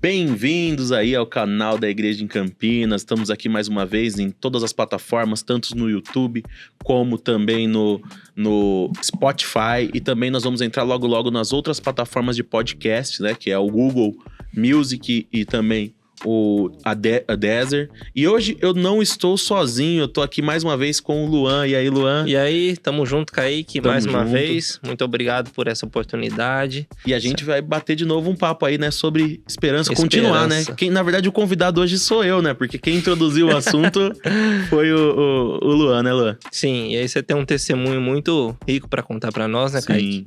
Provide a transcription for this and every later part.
Bem-vindos aí ao canal da Igreja em Campinas. Estamos aqui mais uma vez em todas as plataformas, tanto no YouTube como também no Spotify. E também nós vamos entrar logo nas outras plataformas de podcast, né? Que é o Google Music e também a Deezer. E hoje eu não estou sozinho, eu tô aqui mais uma vez com o Luan. E aí, Luan? E aí, tamo junto, Kaique, mais uma vez. Muito obrigado por essa oportunidade. E a gente vai bater de novo um papo aí, né, sobre esperança. Continuar, né? Na verdade, o convidado hoje sou eu, né? Porque quem introduziu o assunto foi o Luan, né, Luan? Sim, e aí você tem um testemunho muito rico pra contar pra nós, né, Kaique? Sim.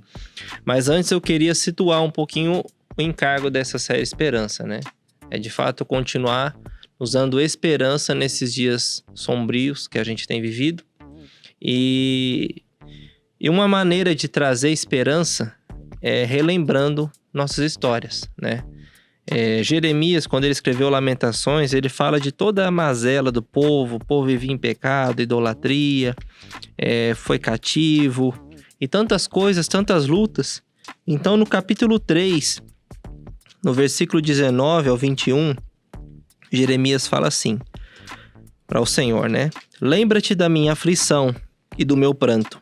Mas antes eu queria situar um pouquinho o encargo dessa série Esperança, né? É de fato continuar usando esperança nesses dias sombrios que a gente tem vivido. E uma maneira de trazer esperança é relembrando nossas histórias, né? Jeremias, quando ele escreveu Lamentações, ele fala de toda a mazela do povo. O povo vivia em pecado, idolatria, foi cativo e tantas coisas, tantas lutas. Então, no capítulo 3... no versículo 19 ao 21, Jeremias fala assim para o Senhor, né? Lembra-te da minha aflição e do meu pranto,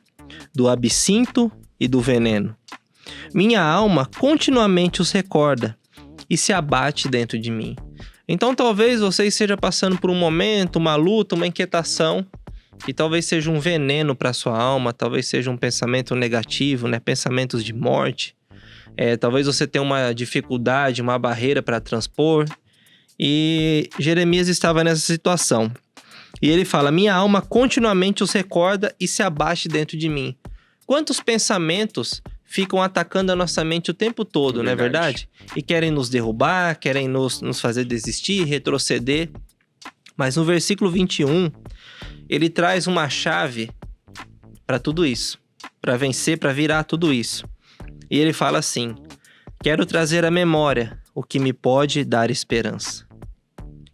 do absinto e do veneno. Minha alma continuamente os recorda e se abate dentro de mim. Então talvez você esteja passando por um momento, uma luta, uma inquietação, que talvez seja um veneno para sua alma, talvez seja um pensamento negativo, né? Pensamentos de morte. Talvez você tenha uma dificuldade, uma barreira para transpor. E Jeremias estava nessa situação. E ele fala, minha alma continuamente os recorda e se abate dentro de mim. Quantos pensamentos ficam atacando a nossa mente o tempo todo, não é verdade? E querem nos derrubar, querem nos fazer desistir, retroceder. Mas no versículo 21, ele traz uma chave para tudo isso. Para vencer, para virar tudo isso. E ele fala assim, quero trazer à memória o que me pode dar esperança.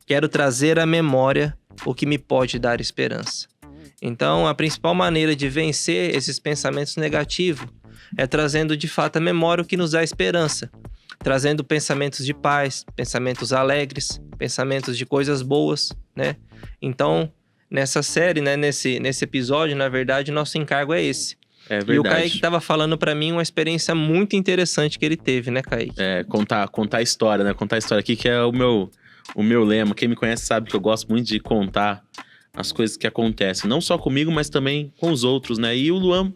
Quero trazer à memória o que me pode dar esperança. Então, a principal maneira de vencer esses pensamentos negativos é trazendo de fato à memória o que nos dá esperança. Trazendo pensamentos de paz, pensamentos alegres, pensamentos de coisas boas, né? Então, nessa série, né, nesse episódio, na verdade, nosso encargo é esse. É verdade. E o Kaique estava falando pra mim uma experiência muito interessante que ele teve, né, Kaique? Contar a história, né? Contar a história aqui que é o meu lema. Quem me conhece sabe que eu gosto muito de contar as coisas que acontecem. Não só comigo, mas também com os outros, né? E o Luan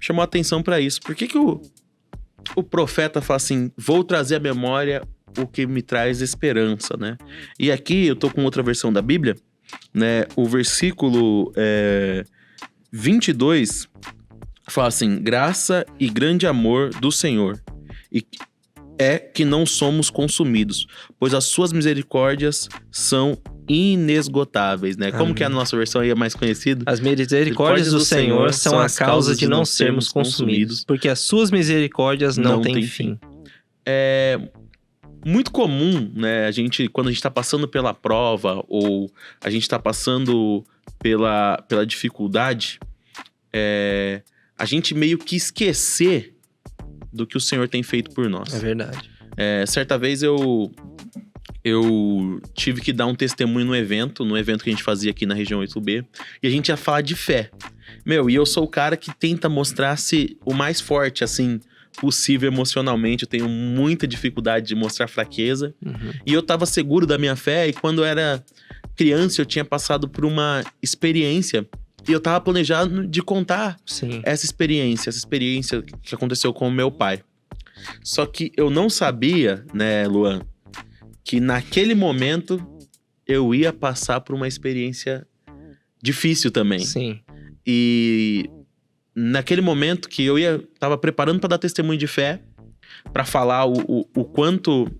chamou a atenção pra isso. Por que o profeta fala assim, vou trazer à memória o que me traz esperança, né? E aqui eu tô com outra versão da Bíblia, né? O versículo 22... fala assim, graça e grande amor do Senhor, e é que não somos consumidos, pois as suas misericórdias são inesgotáveis, né? Como que é a nossa versão aí é mais conhecida? As misericórdias do Senhor são a causa de não sermos consumidos, porque as suas misericórdias não têm fim. É muito comum, né? Quando a gente tá passando pela prova, ou a gente tá passando pela dificuldade, a gente meio que esquecer do que o Senhor tem feito por nós. É verdade. Certa vez eu tive que dar um testemunho no evento que a gente fazia aqui na região 8B, e a gente ia falar de fé. E eu sou o cara que tenta mostrar-se o mais forte, assim, possível emocionalmente. Eu tenho muita dificuldade de mostrar fraqueza. E eu tava seguro da minha fé, e quando eu era criança eu tinha passado por uma experiência. E eu tava planejando de contar essa experiência que aconteceu com o meu pai. Só que eu não sabia, né, Luan, que naquele momento eu ia passar por uma experiência difícil também. Sim. E naquele momento que tava preparando para dar testemunho de fé, para falar o quanto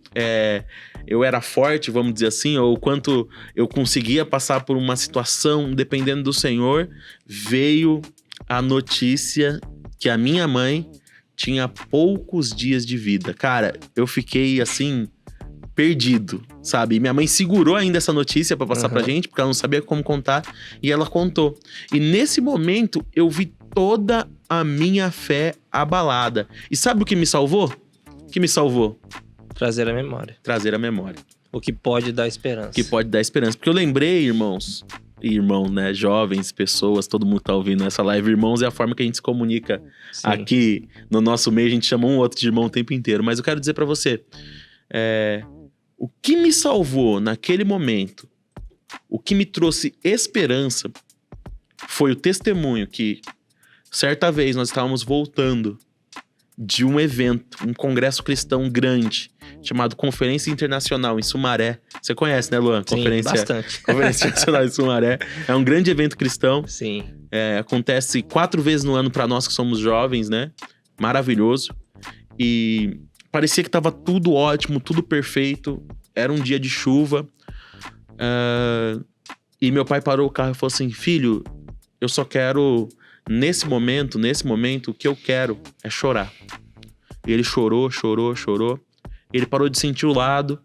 eu era forte, vamos dizer assim, ou o quanto eu conseguia passar por uma situação dependendo do Senhor, veio a notícia que a minha mãe tinha poucos dias de vida. Cara, eu fiquei assim, perdido, sabe? E minha mãe segurou ainda essa notícia pra passar pra gente, porque ela não sabia como contar, e ela contou. E nesse momento, eu vi toda a minha fé abalada. E sabe o que me salvou? Trazer a memória. Trazer a memória. O que pode dar esperança. Que pode dar esperança. Porque eu lembrei, irmãos, né, jovens, pessoas, todo mundo tá ouvindo essa live. Irmãos é a forma que a gente se comunica. Sim. Aqui no nosso meio, a gente chama um outro de irmão o tempo inteiro. Mas eu quero dizer pra você, o que me salvou naquele momento, o que me trouxe esperança, foi o testemunho que, certa vez, nós estávamos voltando de um evento, um congresso cristão grande, chamado Conferência Internacional em Sumaré. Você conhece, né, Luan? Sim, bastante. Conferência Internacional em Sumaré. É um grande evento cristão. Sim. Acontece 4 vezes no ano para nós que somos jovens, né? Maravilhoso. E parecia que estava tudo ótimo, tudo perfeito. Era um dia de chuva. E meu pai parou o carro e falou assim: filho, eu só quero... Nesse momento, o que eu quero é chorar. E ele chorou. Ele parou de sentir o lado,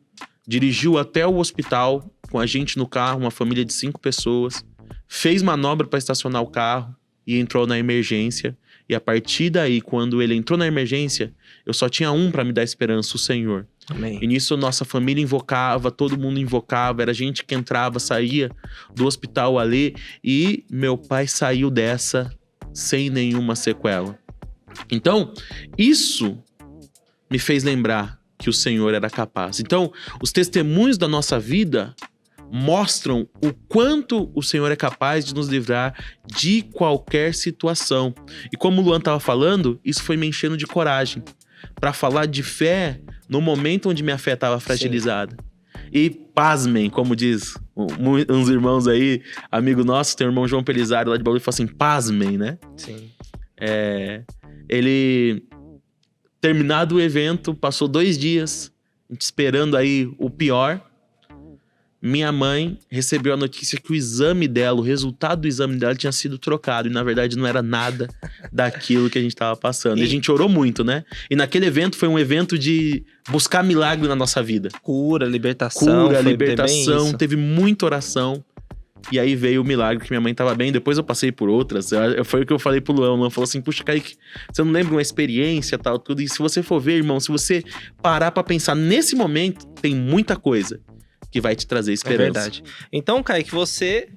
dirigiu até o hospital com a gente no carro, uma família de 5 pessoas, fez manobra para estacionar o carro e entrou na emergência. E a partir daí, quando ele entrou na emergência, eu só tinha um para me dar esperança, o Senhor. Amém. E nisso nossa família invocava, todo mundo invocava, era gente que entrava, saía do hospital ali, e meu pai saiu dessa sem nenhuma sequela. Então, isso me fez lembrar que o Senhor era capaz. Então, os testemunhos da nossa vida mostram o quanto o Senhor é capaz de nos livrar de qualquer situação. E como o Luan estava falando, isso foi me enchendo de coragem para falar de fé no momento onde minha fé estava fragilizada. Sim. E pasmem, como diz uns irmãos aí, amigo nosso, tem o irmão João Pelisário lá de Bauru, e fala assim: pasmem, né? Sim. Ele, terminado o evento, passou 2 dias, a gente esperando aí o pior. Minha mãe recebeu a notícia que o exame dela, o resultado do exame dela tinha sido trocado. E na verdade não era nada daquilo que a gente estava passando. E a gente orou muito, né? E naquele evento foi um evento de buscar milagre na nossa vida. Cura, libertação. Teve muita oração. E aí veio o milagre que minha mãe estava bem. Depois eu passei por outras. Foi o que eu falei pro Luan. O Luan falou assim: puxa, Kaique, você não lembra uma experiência, tal, tudo. E se você for ver, irmão, se você parar para pensar nesse momento, tem muita coisa que vai te trazer esperança. É verdade. Então, Kaique, você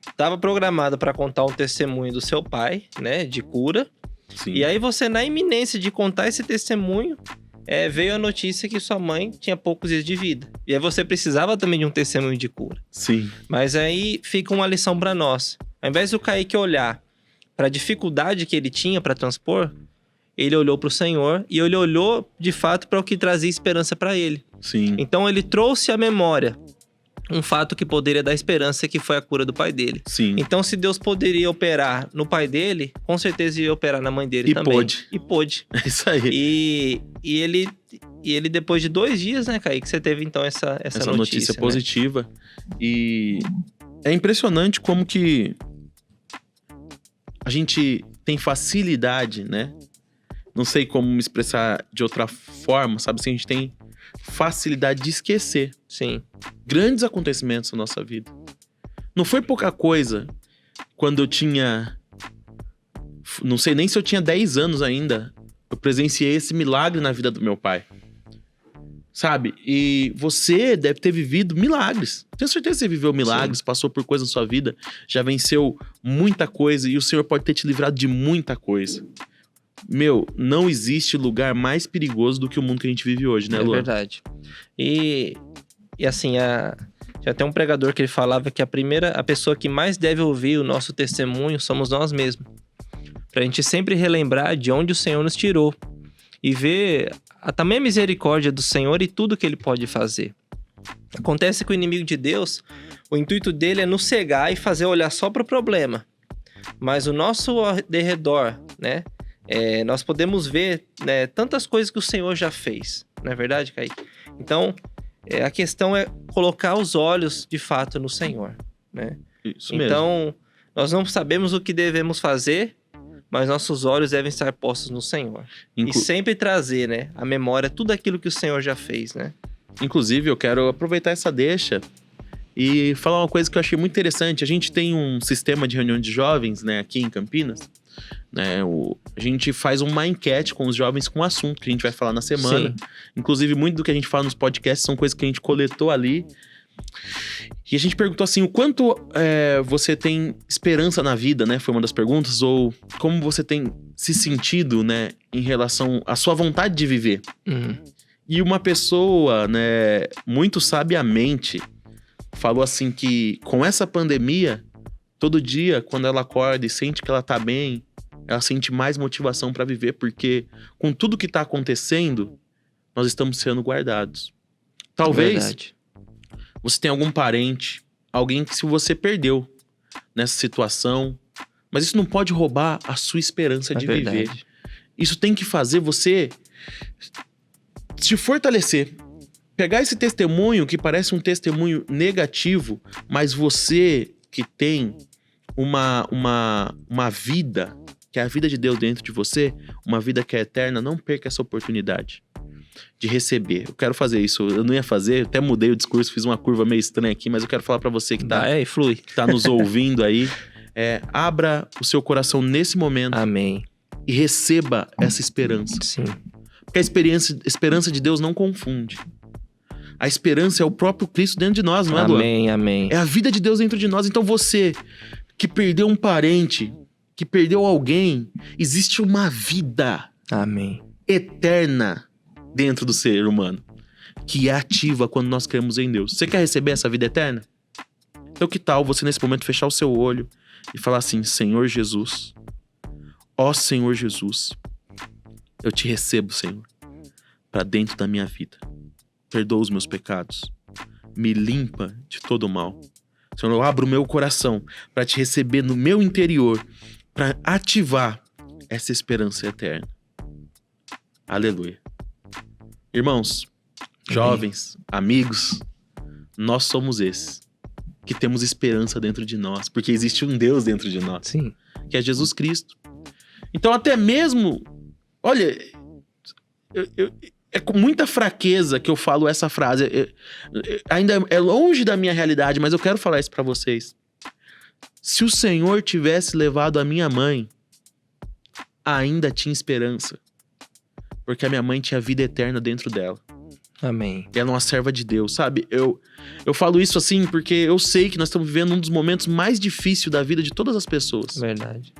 estava programado para contar um testemunho do seu pai, né, de cura. Sim. E aí você, na iminência de contar esse testemunho, veio a notícia que sua mãe tinha poucos dias de vida. E aí você precisava também de um testemunho de cura. Sim. Mas aí fica uma lição para nós. Ao invés do Kaique olhar para a dificuldade que ele tinha para transpor, ele olhou para o Senhor e ele olhou, de fato, para o que trazia esperança para ele. Sim. Então ele trouxe à memória um fato que poderia dar esperança, que foi a cura do pai dele. Sim. Então, se Deus poderia operar no pai dele, com certeza ia operar na mãe dele também. E pôde. É isso aí. E ele depois de 2 dias, né, Kaique, você teve então essa notícia né? positiva. E é impressionante como que a gente tem facilidade, né? Não sei como me expressar de outra forma, sabe? Assim, a gente tem facilidade de esquecer. Sim. Grandes acontecimentos na nossa vida. Não foi pouca coisa quando eu tinha... Não sei nem se eu tinha 10 anos ainda. Eu presenciei esse milagre na vida do meu pai. Sabe? E você deve ter vivido milagres. Tenho certeza que você viveu milagres, sim, passou por coisa na sua vida, já venceu muita coisa e o Senhor pode ter te livrado de muita coisa. Meu, não existe lugar mais perigoso do que o mundo que a gente vive hoje, né, Luan? É verdade. E assim, já tem um pregador que ele falava que a pessoa que mais deve ouvir o nosso testemunho somos nós mesmos. Pra gente sempre relembrar de onde o Senhor nos tirou. E ver a tamanha misericórdia do Senhor e tudo que Ele pode fazer. Acontece que o inimigo de Deus, o intuito dele é nos cegar e fazer olhar só para o problema. Mas o nosso derredor, né? Nós podemos ver, né, tantas coisas que o Senhor já fez. Não é verdade, Kaique? Então, a questão é colocar os olhos, de fato, no Senhor, né? Isso mesmo. Então, nós não sabemos o que devemos fazer, mas nossos olhos devem estar postos no Senhor. E sempre trazer, né, a memória tudo aquilo que o Senhor já fez, né? Inclusive, eu quero aproveitar essa deixa e falar uma coisa que eu achei muito interessante. A gente tem um sistema de reunião de jovens, né, aqui em Campinas, né? A gente faz uma enquete com os jovens com o assunto que a gente vai falar na semana. Sim. Inclusive, muito do que a gente fala nos podcasts são coisas que a gente coletou ali. E a gente perguntou assim, o quanto você tem esperança na vida, né? Foi uma das perguntas. Ou como você tem se sentido, né? Em relação à sua vontade de viver. E uma pessoa, né? Muito sabiamente falou assim que com essa pandemia, todo dia, quando ela acorda e sente que ela tá bem, ela sente mais motivação para viver, porque com tudo que tá acontecendo, nós estamos sendo guardados. Talvez Verdade. você tenha algum parente, alguém que se você perdeu nessa situação, mas isso não pode roubar a sua esperança de viver. Isso tem que fazer você se fortalecer. Pegar esse testemunho que parece um testemunho negativo, mas você que tem uma vida, que é a vida de Deus dentro de você, uma vida que é eterna, não perca essa oportunidade de receber. Eu quero fazer isso, eu não ia fazer, até mudei o discurso, fiz uma curva meio estranha aqui, mas eu quero falar pra você que flui. que tá nos ouvindo aí, abra o seu coração nesse momento. Amém. E receba essa esperança. Sim. Porque a esperança de Deus não confunde. A esperança é o próprio Cristo dentro de nós, não é, Luan? Amém, amém. É a vida de Deus dentro de nós. Então você que perdeu um parente, que perdeu alguém, existe uma vida Amém. eterna dentro do ser humano, que é ativa quando nós cremos em Deus. Você quer receber essa vida eterna? Então que tal você nesse momento fechar o seu olho e falar assim, Senhor Jesus, ó Senhor Jesus, eu te recebo, Senhor, para dentro da minha vida. Perdoa os meus pecados, me limpa de todo o mal. Senhor, eu abro o meu coração para te receber no meu interior, para ativar essa esperança eterna. Aleluia. Irmãos, jovens, amigos, nós somos esses que temos esperança dentro de nós, porque existe um Deus dentro de nós, Sim. que é Jesus Cristo. Então até mesmo, olha, é com muita fraqueza que eu falo essa frase. Ainda é longe da minha realidade, mas eu quero falar isso pra vocês. Se o Senhor tivesse levado a minha mãe, ainda tinha esperança. Porque a minha mãe tinha vida eterna dentro dela. Amém. Ela é uma serva de Deus, sabe? Eu falo isso assim porque eu sei que nós estamos vivendo um dos momentos mais difíceis da vida de todas as pessoas. Verdade.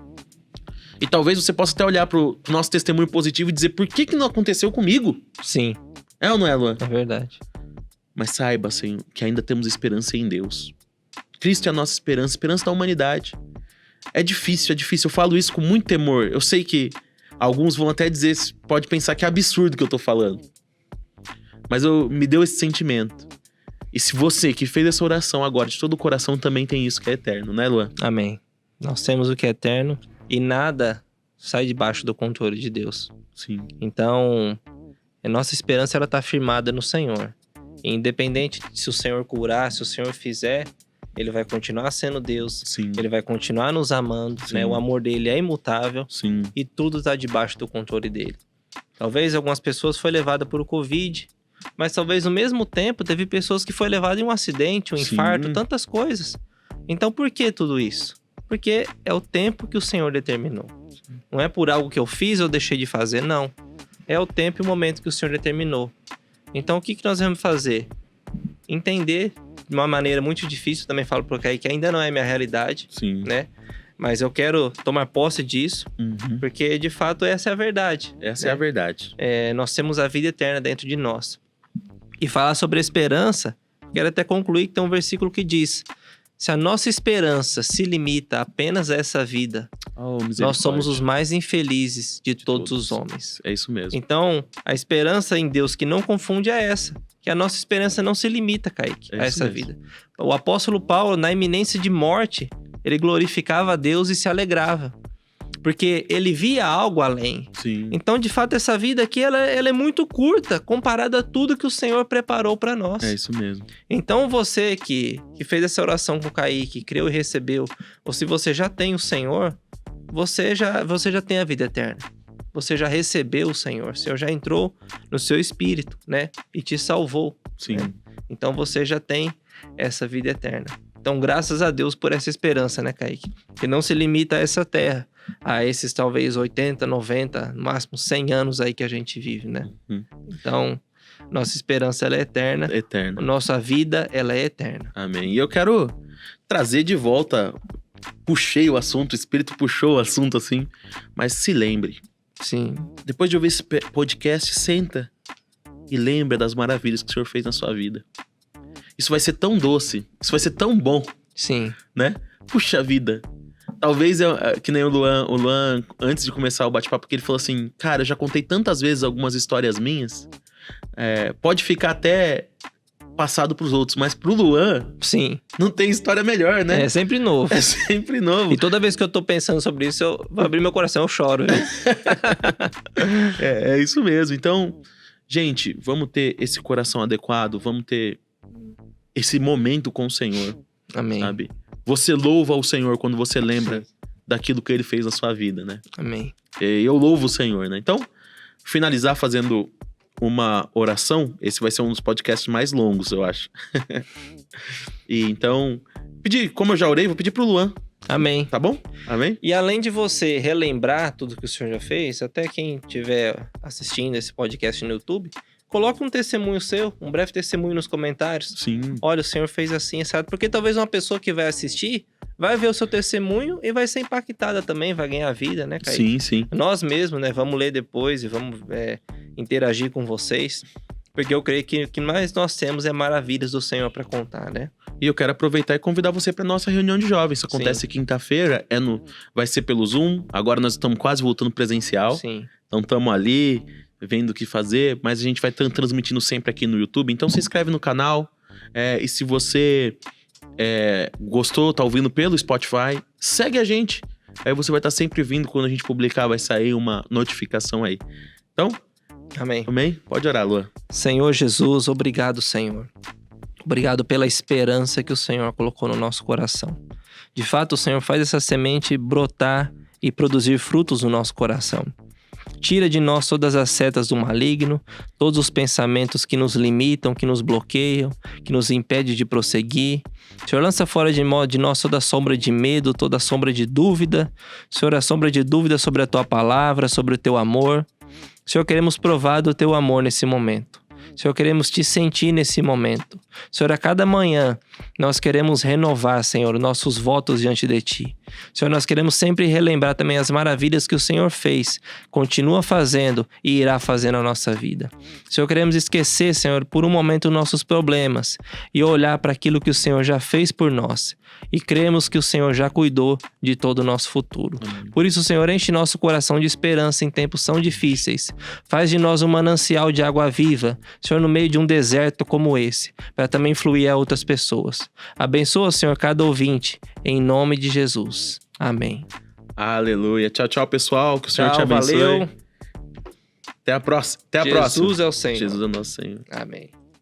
E talvez você possa até olhar pro nosso testemunho positivo e dizer, por que não aconteceu comigo? Sim. É ou não é, Luan? É verdade. Mas saiba, Senhor, que ainda temos esperança em Deus. Cristo é a nossa esperança, esperança da humanidade. É difícil. Eu falo isso com muito temor. Eu sei que alguns vão até dizer, pode pensar que é absurdo o que eu tô falando. Mas me deu esse sentimento. E se você que fez essa oração agora de todo o coração também tem isso que é eterno, né, Luan? Amém. Nós temos o que é eterno e nada sai debaixo do controle de Deus. Sim. Então, a nossa esperança ela tá firmada no Senhor. E independente se o Senhor curar, se o Senhor fizer, Ele vai continuar sendo Deus. Sim. Ele vai continuar nos amando, né? O amor dele é imutável. Sim. E tudo tá debaixo do controle dele. Talvez algumas pessoas foi levada por Covid, mas talvez no mesmo tempo teve pessoas que foi levada em um acidente, um infarto, tantas coisas. Então por que tudo isso? Porque é o tempo que o Senhor determinou. Não é por algo que eu fiz ou deixei de fazer, não. É o tempo e o momento que o Senhor determinou. Então o que nós vamos fazer? Entender de uma maneira muito difícil, também falo pro Kaique, que ainda não é minha realidade, Sim. né? Mas eu quero tomar posse disso, porque de fato essa é a verdade. Essa é a verdade. Nós temos a vida eterna dentro de nós. E falar sobre a esperança, quero até concluir que tem um versículo que diz: se a nossa esperança se limita apenas a essa vida, nós somos os mais infelizes de todos os homens. É isso mesmo. Então, a esperança em Deus que não confunde é essa. Que a nossa esperança não se limita, Kaique, a essa vida. O apóstolo Paulo, na iminência de morte, ele glorificava a Deus e se alegrava. Porque ele via algo além. Sim. Então, de fato, essa vida aqui, ela é muito curta, comparada a tudo que o Senhor preparou para nós. É isso mesmo. Então, você que fez essa oração com o Kaique, creu e recebeu, ou se você já tem o Senhor, você já tem a vida eterna. Você já recebeu o Senhor. O Senhor já entrou no seu espírito, né? E te salvou. Sim. Né? Então, você já tem essa vida eterna. Então, graças a Deus por essa esperança, né, Kaique? Que não se limita a essa terra, a esses talvez 80, 90, no máximo 100 anos aí que a gente vive, né? Então, nossa esperança ela é eterna. Eterna. Nossa vida ela é eterna. Amém. E eu quero trazer de volta, puxei o assunto, o Espírito puxou o assunto assim, mas se lembre, Sim, depois de ouvir esse podcast, senta e lembra das maravilhas que o Senhor fez na sua vida. Isso vai ser tão doce, isso vai ser tão bom, sim, né? Puxa vida. Talvez, que nem o Luan, antes de começar o bate-papo, que ele falou assim, cara, eu já contei tantas vezes algumas histórias minhas, pode ficar até passado pros outros, mas pro Luan, sim. não tem história melhor, né? É sempre novo. É sempre novo. E toda vez que eu tô pensando sobre isso, eu vou abrir meu coração, eu choro, viu? É isso mesmo. Então, gente, vamos ter esse coração adequado, vamos ter esse momento com o Senhor, Amém. sabe? Você louva o Senhor quando você lembra daquilo que Ele fez na sua vida, né? Amém. Eu louvo o Senhor, né? Então, finalizar fazendo uma oração. Esse vai ser um dos podcasts mais longos, eu acho. E então, como eu já orei, vou pedir pro Luan, Amém. tá bom? Amém? E além de você relembrar tudo que o Senhor já fez, até quem estiver assistindo esse podcast no YouTube, coloque um testemunho seu, um breve testemunho nos comentários. Sim. Olha, o Senhor fez assim, sabe? Porque talvez uma pessoa que vai assistir vai ver o seu testemunho e vai ser impactada também, vai ganhar vida, né, Kaique? Sim, sim. Nós mesmos, né, vamos ler depois e vamos interagir com vocês, porque eu creio que o que mais nós temos é maravilhas do Senhor para contar, né? E eu quero aproveitar e convidar você para nossa reunião de jovens. Isso acontece quinta-feira, vai ser pelo Zoom. Agora nós estamos quase voltando presencial. Sim. Então estamos ali, vendo o que fazer, mas a gente vai estar transmitindo sempre aqui no YouTube. Então se inscreve no canal. E se você gostou, tá ouvindo pelo Spotify, segue a gente. Aí você vai estar sempre vindo, quando a gente publicar, vai sair uma notificação aí. Então, Amém. amém? Pode orar, Luan. Senhor Jesus, obrigado, Senhor. Obrigado pela esperança que o Senhor colocou no nosso coração. De fato, o Senhor faz essa semente brotar e produzir frutos no nosso coração. Tira de nós todas as setas do maligno, todos os pensamentos que nos limitam, que nos bloqueiam, que nos impedem de prosseguir. Senhor, lança fora de nós toda a sombra de medo, toda a sombra de dúvida. Senhor, a sombra de dúvida sobre a Tua palavra, sobre o Teu amor. Senhor, queremos provar do Teu amor nesse momento. Senhor, queremos Te sentir nesse momento. Senhor, a cada manhã nós queremos renovar, Senhor, nossos votos diante de Ti. Senhor, nós queremos sempre relembrar também as maravilhas que o Senhor fez, continua fazendo e irá fazer na nossa vida. Senhor, queremos esquecer, Senhor, por um momento nossos problemas e olhar para aquilo que o Senhor já fez por nós. E cremos que o Senhor já cuidou de todo o nosso futuro. Amém. Por isso, Senhor, enche nosso coração de esperança em tempos tão difíceis. Faz de nós um manancial de água viva, Senhor, no meio de um deserto como esse, para também fluir a outras pessoas. Abençoa, Senhor, cada ouvinte, em nome de Jesus. Amém. Aleluia. Tchau, tchau, pessoal. Que o Senhor te abençoe. Valeu. Até a próxima. Até a próxima. Jesus é o Senhor. Jesus é o nosso Senhor. Amém.